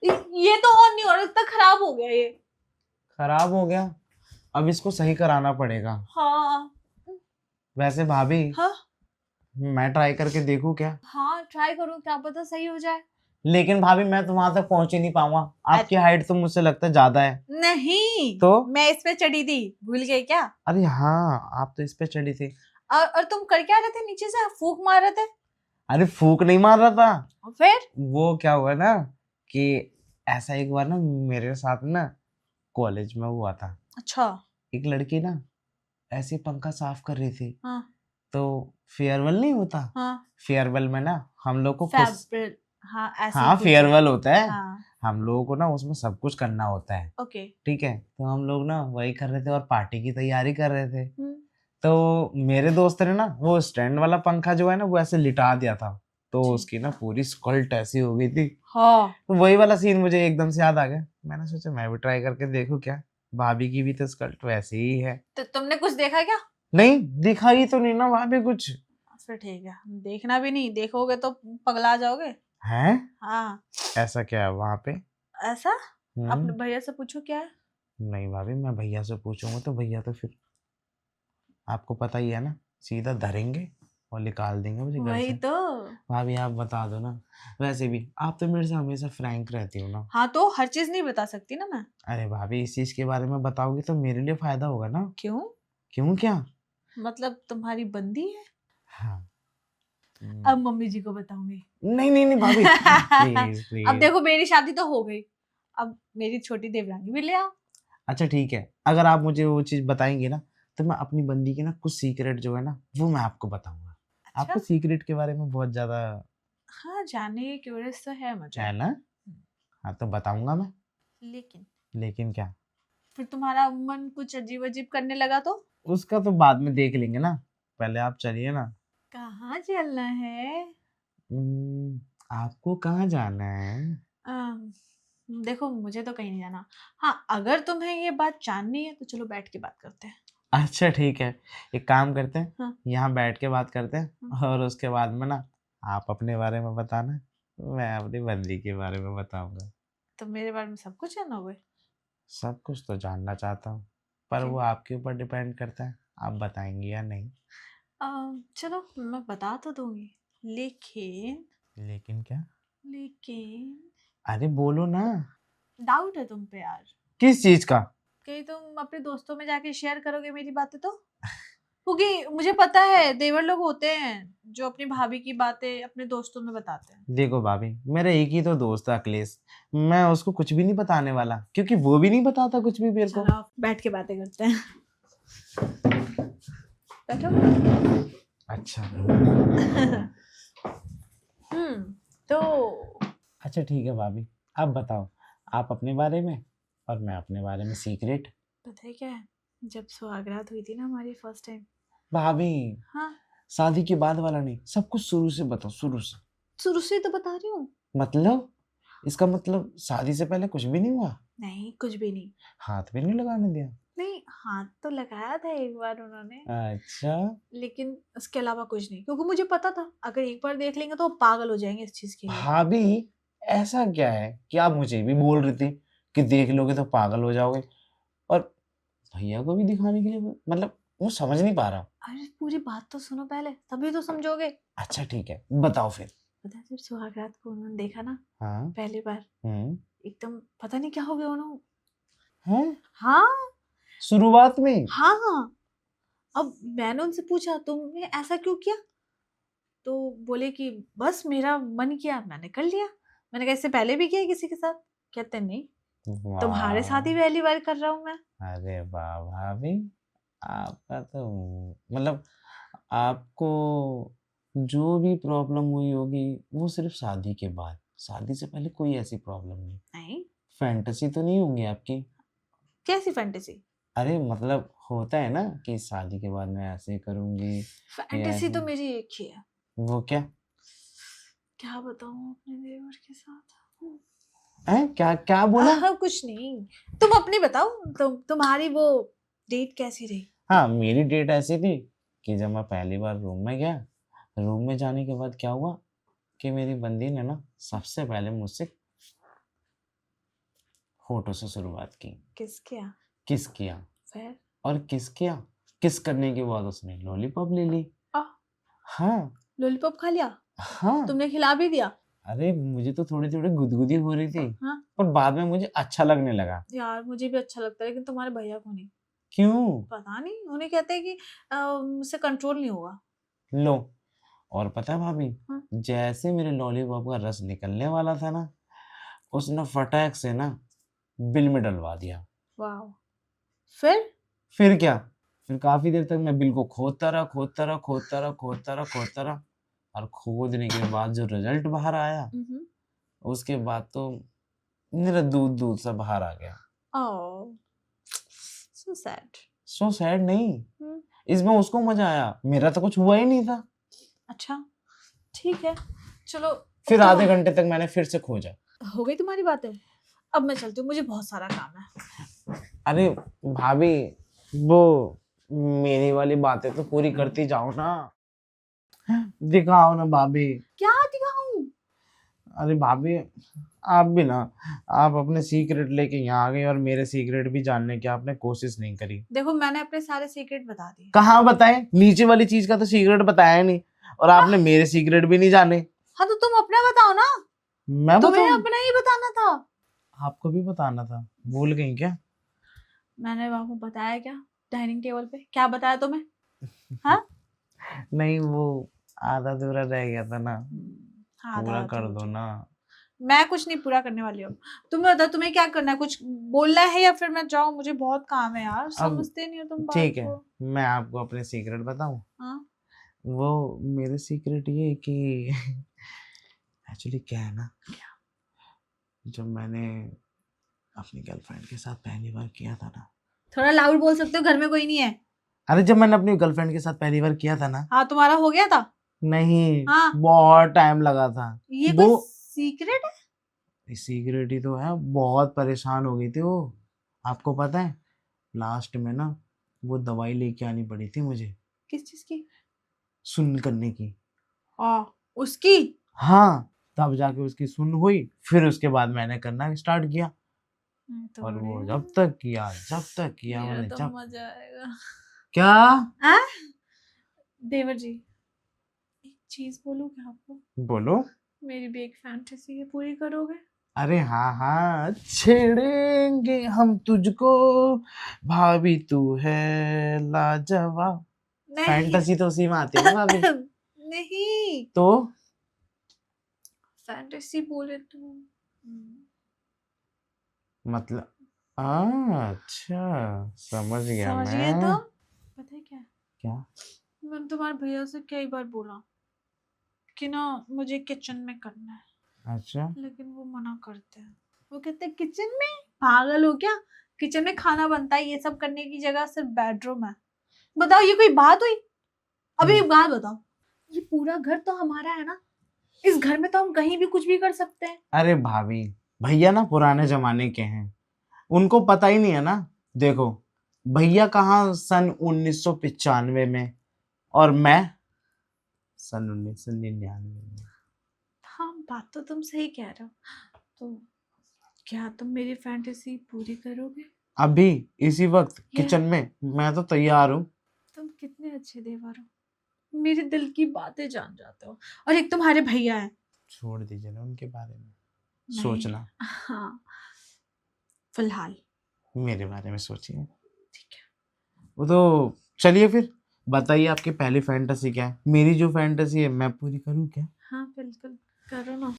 ये तो और नहीं हो रहा, इतना खराब हो गया ये। खराब हो गया? अब इसको सही कराना पड़ेगा। हाँ। वैसे भाभी, हाँ मैं ट्राई करके देखूं क्या? हाँ, ट्राई करो, क्या पता सही हो जाए। लेकिन भाभी मैं तो वहां तक पहुंच ही नहीं पाऊंगा, आपकी हाइट तो मुझसे लगता है ज्यादा है। नहीं तो मैं इस पे चढ़ी थी, भूल गए क्या? अरे हाँ, आप तो इस पे चढ़ी थी। और तुम कर क्या रहे थे, नीचे से फूंक मार रहे थे? अरे फूक नहीं मार रहा था। और फिर? वो क्या हुआ ना कि ऐसा एक बार ना मेरे साथ ना कॉलेज में हुआ था। अच्छा। एक लड़की ना ऐसे पंखा साफ कर रही थी। हाँ तो फेयरवेल नहीं होता? हाँ। फेयरवेल में ना हम लोग को कुछ, फेब्रिल, हाँ ऐसे ही हाँ कुछ है। फेयरवेल होता है। हाँ हम लोगों को ना उसमें सब कुछ करना होता है। ओके। ठीक है, तो हम लोग ना वही कर रहे थे और पार्टी की तैयारी कर रहे थे। तो मेरे दोस्त ने ना वो स्टैंड वाला पंखा जो है ना वो ऐसे लिटा दिया था। तो जी। उसकी ना पूरी स्कल्ट ऐसी हो गई थी। हाँ। तो वही वाला सीन मुझे एकदम से याद आ गया। मैंने सोचा मैं भी ट्राई करके देखूं क्या। भाभी की भी तो स्कल्ट वैसी ही है। तो तुमने कुछ देखा क्या? नहीं दिखाई तो नहीं ना भाभी कुछ। फिर ठीक है, देखना भी नहीं, देखोगे तो पगला जाओगे। है? हाँ। ऐसा क्या है वहां पे? ऐसा? अपने हम्म। भैया से पूछो क्या है। नहीं भाभी, मैं भैया से पूछूंगा तो भैया तो फिर आपको पता ही है ना, सीधा धरेंगे और निकाल देंगे मुझे घर वही से। तो। भाभी आप बता दो ना। वैसे भी आप तो मेरे से हमेशा फ्रैंक रहती हो ना। हाँ तो हर चीज नहीं बता सकती ना मैं। अरे भाभी, इस चीज के बारे में बताओगी तो मेरे लिए फायदा होगा ना। क्यों? क्यों क्या? मतलब तुम्हारी बंदी है? हाँ। अब मम्मी जी को बताऊंगी। नहीं नहीं नहीं भाभी, प्लीज अब प्लीज। देखो मेरी शादी तो हो गई, अब मेरी छोटी देवरानी भी ले आओ। अच्छा ठीक है, अगर आप मुझे वो चीज बताएंगे ना तो मैं अपनी बंदी के ना कुछ सीक्रेट जो है ना वो मैं आपको बताऊंगा। अच्छा। आपको सीक्रेट के बारे में बहुत ज्यादा हाँ, जानने की क्यूरियस तो है मुझे। है ना। हाँ तो बताऊंगा मैं। लेकिन लेकिन क्या? फिर तुम्हारा मन कुछ अजीब अजीब करने लगा तो? उसका तो बाद में देख लेंगे ना, पहले आप चलिए ना। कहाँ चलना है? हम्म, आपको कहाँ जाना है? अम, देखो मुझे तो कहीं नहीं जाना। हाँ, अगर तुम्हें ये बात जाननी है तो चलो बैठ के बात करते हैं। अच्छा ठीक है, एक काम करते हैं, हाँ। यहाँ बैठ के बात करते हैं हाँ। और उसके बाद में ना आप अपने बारे में बताना, मैं अपनी बंदी के बारे में बताऊंगा। तो मेरे बारे में सब कुछ जानना होगा? सब कुछ तो जानना चाहता हूँ, पर क्यों? वो आपके ऊपर डिपेंड करता है, आप बताएंगी या नहीं। चलो मैं बता तो दूंगी, लेकिन लेकिन क्या? लेकिन अरे बोलो ना। डाउट है तुम पे यार। किस चीज का? कहीं तुम अपने दोस्तों में जाके शेयर करोगे मेरी बातें तो? क्योंकि मुझे पता है देवर लोग होते हैं जो अपनी भाभी की बातें अपने दोस्तों में बताते हैं। देखो भाभी, मेरा एक ही तो दोस्त है अखिलेश, मैं उसको कुछ भी नहीं बताने वाला क्योंकि वो भी नहीं बताता कुछ भी मेरे को। चलो आप बैठ के बातें करते हैं। बैठो। अच्छा। तो अच्छा ठीक है भाभी, आप बताओ, आप अपने बारे में और मैं अपने बारे में सीक्रेट। पता है क्या है, जब सुहागरात हुई थी ना हमारी फर्स्ट टाइम। भाभी, हाँ, शादी के बाद वाला नहीं, सब कुछ शुरू से बताओ, शुरू से। शुरू से तो बता रही हूँ। मतलब इसका मतलब शादी से पहले कुछ भी नहीं हुआ? नहीं, कुछ भी नहीं। हाथ भी नहीं लगाने दिया? नहीं, हाथ तो लगाया था एक बार उन्होंने, अच्छा। लेकिन उसके अलावा कुछ नहीं, क्योंकि मुझे पता था अगर एक बार देख लेंगे तो वो पागल हो जाएंगे इस चीज के लिए। भाभी, ऐसा क्या है कि आप मुझे भी बोल रही थी कि देख लोगे तो पागल हो जाओगे, और भैया को भी दिखाने के लिए मतलब वो समझ नहीं पा रहा। अरे पूरी बात तो सुनो पहले, तभी तो समझोगे। अच्छा ठीक है, बताओ फिर। पता है जब सुहागरात को उन्होंने देखा ना हाँ। पहली बार, हम्म। एकदम पता नहीं क्या हो गया उन्होंने। है? हाँ। शुरुआत में? हाँ। अब मैंने उनसे पूछा तुमने ऐसा क्यों किया, तो बोले कि बस मेरा मन किया मैंने कर लिया। मैंने कहा इससे पहले भी किया है किसी के साथ? कहते नहीं, तुम्हारे साथ ही वाह। पहली बार कर रहा हूँ मैं। अरे वाह भाभी, आपका तो मतलब आपको जो भी प्रॉब्लम हुई होगी वो सिर्फ शादी के बाद, शादी से पहले कोई ऐसी प्रॉब्लम नहीं। नहीं। फैंटेसी तो नहीं होंगी आपकी? कैसी फैंटेसी? अरे मतलब होता है ना कि शादी के बाद मैं ऐसे करूंगी या फैंटेसी ऐसे। तो मेरी एक ही है। वो क्या? क्या बताऊं अपने देवर के साथ। है? क्या क्या बोला? कुछ नहीं, तुम अपनी बताओ, तुम्हारी वो डेट कैसी रही? हाँ, मेरी डेट ऐसी थी कि जब मैं पहली बार रूम में गया, रूम में जाने के बाद क्या हुआ कि मेरी बंदी ने ना सबसे पहले मुझसे होठों से शुरुआत की, किस किया? किस किया फिर? और किस किया। किस करने के बाद उसने लॉलीपॉप ले ली। आ, हाँ लॉलीपॉप खा लिया? हाँ। तुमने खिला भी दिया? अरे मुझे तो थोड़ी थोड़ी गुदगुदी हो रही थी, हाँ पर बाद में मुझे अच्छा लगने लगा। यार, मुझे भी अच्छा लगता है, लेकिन तुम्हारे भैया को नहीं। क्यों? पता नहीं, उन्हें कहते हैं कि मुझसे कंट्रोल नहीं होगा। लो, और पता है भाभी, हाँ। जैसे मेरे लॉलीपॉप का रस निकलने वाला था ना, उसने फटाक से ना बिल में डलवा दिया। वाह। फिर? फिर क्या, फिर काफी देर तक मैं बिल को खोदता रहा, खोदता रहा, खोदता रहा, खोदता रहा, खोदता रहा, और खोदने के बाद जो रिजल्ट बाहर आया, हम्म। उसके बाद तो मेरा दूध दूध सा बाहर आ गया। ओह, सो सैड। सो सैड नहीं, इसमें उसको मजा आया, मेरा तो कुछ हुआ ही नहीं था। अच्छा, ठीक है, चलो। फिर तो आधे घंटे तक मैंने फिर से खोजा। हो गई तुम्हारी बातें? अब मैं चलती हूँ, मुझे बहुत सारा काम है। अरे भाभी, वो मेरी वाली बातें तो पूरी करती जाओ ना, दिखाओ ना भाभी। क्या दिखाऊं? अरे भाभी, आप भी ना, आप अपने सीक्रेट लेके यहाँ आ गए और मेरे सीक्रेट भी जानने की आपने कोशिश नहीं करी। देखो, मैंने अपने सारे सीक्रेट बता दिए। कहाँ बताए? नीचे वाली चीज का तो सीक्रेट बताया नहीं, और आपने मेरे सीक्रेट भी नहीं जाने। हाँ, तो तुम अपना बताओ ना। मैं तुम्हें बताऊं? अपना ही बताना था। आपको भी बताना था, भूल गई क्या? मैंने वहां पे बताया क्या? डाइनिंग टेबल पे क्या बताया तुम्हें? हाँ? नहीं, वो आधा अधूरा रह गया था ना, हाँ, पूरा था कर तो दो ना। मैं कुछ नहीं पूरा करने वाली हूँ। तुम्हें बताओ, तुम्हें क्या करना है? कुछ बोलना है या फिर मैं जाऊँ? मुझे बहुत काम है यार, अब समझते नहीं हो तुम बात ठीक है, को। मैं आपको अपने सीक्रेट बताऊं। हाँ। वो मेरे सीक्रेट ये है कि एक्चुअली क्या है ना, जब मैंने अपनी गर्लफ्रेंड के साथ पहली बार किया था ना, थोड़ा लाउड बोल सकते हो, घर में कोई नहीं है। अरे जब मैंने अपनी गर्लफ्रेंड के साथ पहली बार किया था ना, हाँ, तुम्हारा हो गया था? नहीं, हाँ। बहुत टाइम लगा था। ये वो कोई सीक्रेट है? सीक्रेट ही तो है, बहुत परेशान हो गई थी वो, आपको पता है। लास्ट में ना वो दवाई लेके आनी पड़ी थी मुझे, किस चीज की? सुन्न करने की। उसकी? हाँ, तब जाके उसकी सुन्न हुई, फिर उसके बाद मैंने करना स्टार्ट किया, तो और वो बढ़िया। जब तक किया मेरा मैंने, तो जब मजा आएगा। क्या। आ? देवर जी, एक चीज बोलूं क्या आपको? बोलो। मेरी भी एक फैंटेसी है, पूरी करोगे? अरे हाँ हाँ, छेड़ेंगे हम तुझको, भाभी तू है लाजवाब। नहीं। फैंटेसी तो उसी में आती है ना भाभी। नहीं, तो फैंटेसी बोले तो मतलब, अच्छा, समझ गया समझ गए मैं। तो? पता है क्या? क्या? मैंने तुम्हारे भैया से कई बार बोला कि ना मुझे किचन में करना है, अच्छा, लेकिन वो मना करते हैं। वो कहते हैं किचन में? पागल हो क्या? किचन में खाना बनता है, ये सब करने की जगह सिर्फ बेडरूम है। बताओ, ये कोई बात हुई? अभी एक बात बताओ, ये पूरा घर तो हमारा है ना, इस घर में तो हम कहीं भी कुछ भी कर सकते हैं। अरे भाभी, भैया ना पुराने जमाने के हैं, उनको पता ही नहीं है ना। देखो, भैया कहाँ सन 1995 में, और मैं सन 1999 में। हाँ, बात तो तुम सही कह रहे हो। तो क्या तुम मेरी फैंटेसी पूरी करोगे? अभी इसी वक्त ये किचन में मैं तो तैयार हूँ। तुम कितने अच्छे देवर हो, मेरे दिल की बातें जान जाते हो। और एक तुम्हारे भैया है। छोड़ दीजिए ना उनके बारे में नहीं। सोचना, हाँ, फिलहाल। मेरे बारे में सोचिए। ठीक है। वो तो चलिए, फिर बताइए आपकी पहली फैंटेसी क्या है। मेरी जो फैंटेसी है मैं पूरी करूँ क्या? हाँ, बिल्कुल करो ना।